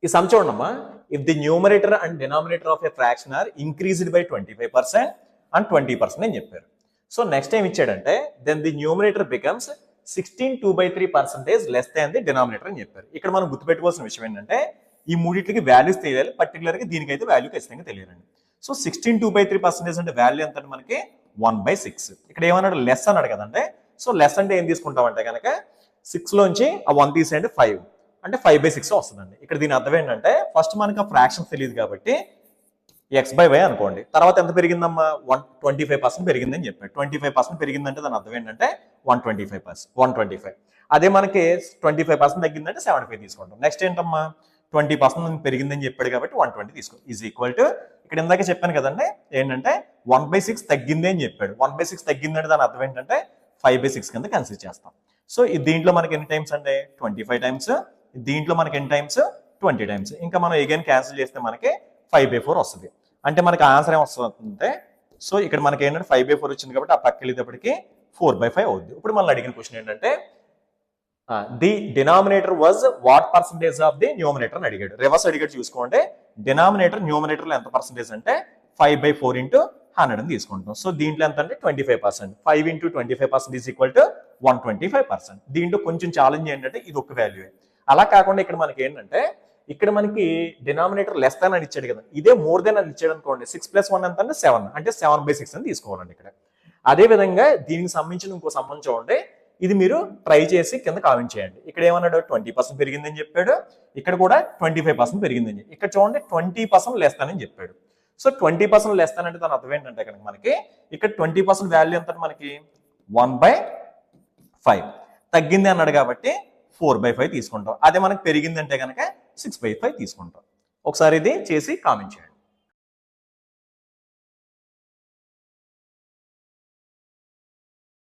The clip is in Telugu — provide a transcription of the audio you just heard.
ఈ సమ్ చూడమ్మా, if the numerator and denominator of a fraction are increased by 25% and 20% అని చెప్పారు. సో నెక్స్ట్ ఏం ఇచ్చాడంటే then the numerator becomes 16 2/3% less than the denominator అని చెప్పారు. ఇక్కడ మనం గుర్తుపెట్టుకోవాల్సిన విషయం ఏంటంటే ఈ మూడింటికి వాల్యూస్ తెలియాలి, పర్టికులర్ గా దీనికైతే వాల్యూ ఖచ్చితంగా తెలియాలండి. సో 16 2/3% అంటే వాల్యూ ఎంత అంటే మనకి 1/6. ఇక్కడ ఏమన్నాడు లెస్ అన్నాడు కదంటే, సో లెస్ అంటే ఏం తీసుకుంటామంటే కనుక 6 లోంచి ఆ 1 తీసేయండి 5 అంటే 5/6 వస్తుందండి. ఇక్కడ దీని అర్థం ఏంటంటే ఫస్ట్ మనకి ఆ ఫ్రాక్షన్ తెలియదు కాబట్టి x/y అనుకోండి, తర్వాత ఎంత పెరిగిందమ్మా 125% పెరిగిందని చెప్పాడు. 25% పెరిగిందంటే దాని అర్థం ఏంటంటే 125. అదే మనకి 25% తగ్గిందంటే 75 తీసుకుంటాం. నెక్స్ట్ ఏంటమ్మా 20% పెరిగిందని చెప్పాడు కాబట్టి 120 తీసుకో ఈజ్ ఈక్వల్ టు, ఇక్కడ ఇందాక చెప్పాను కదండి ఏంటంటే 1/6 తగ్గింది అని చెప్పాడు. 1/6 తగ్గిందంటే దాని అర్థం ఏంటంటే 5/6 కింద కన్సిడర్ చేస్తాం. సో దీంట్లో మనకి ఎన్ని టైమ్స్ అంటే 25 టైమ్స్, దీంట్లో మనకి ఎన్ని టైమ్స్ 20 టైమ్స్. ఇంకా మనం అగైన్ క్యాన్సిల్ చేస్తే మనకి 5/4 వస్తుంది. అంటే మనకి ఆన్సర్ ఏం వస్తుందంటే, సో ఇక్కడ మనకి ఏంటంటే 5/4 వచ్చింది కాబట్టి ఆ పక్క వెళ్ళేటప్పటికి 4/5 అవుద్ది. ఇప్పుడు మనం అడిగిన క్వశ్చన్ ఏంటంటే the denominator was what percentage of the numerator అని అడిగాడు. రివర్స్ అడిగాడు చూసుకోండి. డినామినేటర్ న్యూమరేటర్ లో ఎంత పర్సంటేజ్ అంటే 5/4 ఇంటూ 100 అని తీసుకుంటాం. సో దీంట్లో ఎంత అంటే 25%. 5 ఇంటూ 25% ఈజ్ ఈక్వల్ టు 125%. దీంట్లో కొంచెం ఛాలెంజ్ ఏంటంటే ఇది ఒక వాల్యూ. అలా కాకుండా ఇక్కడ మనకి ఏంటంటే ఇక్కడ మనకి డినామినేటర్ లెస్ దాన్ అని ఇచ్చాడు కదా, ఇదే మోర్ దెన్ అని ఇచ్చాడు అనుకోండి 6 + 1 ఎంత అంటే 7 అంటే 7/6 అని తీసుకోవాలండి ఇక్కడ. అదే విధంగా దీనికి సంబంధించిన ఇంకో సంబంధం చూడండి, ఇది మీరు ట్రై చేసి కింద కామెంట్ చేయండి. ఇక్కడ ఏమన్నాడు 20% పెరిగిందని చెప్పాడు, ఇక్కడ కూడా 25% పెరిగిందని చెప్పి, ఇక్కడ చూడండి 20% లెస్ దాన్ అని చెప్పాడు. సో 20% లెస్ దాన్ అంటే దాని అర్థం ఏంటంటే కనుక మనకి ఇక్కడ 20% వాల్యూ ఎంత మనకి 1/5 తగ్గింది అన్నాడు కాబట్టి 4/5 తీసుకుంటాం. అదే మనకి పెరిగిందంటే కనుక 6/5 తీసుకుంటాం. ఒకసారి ఇది చేసి కామెంట్ చేయండి.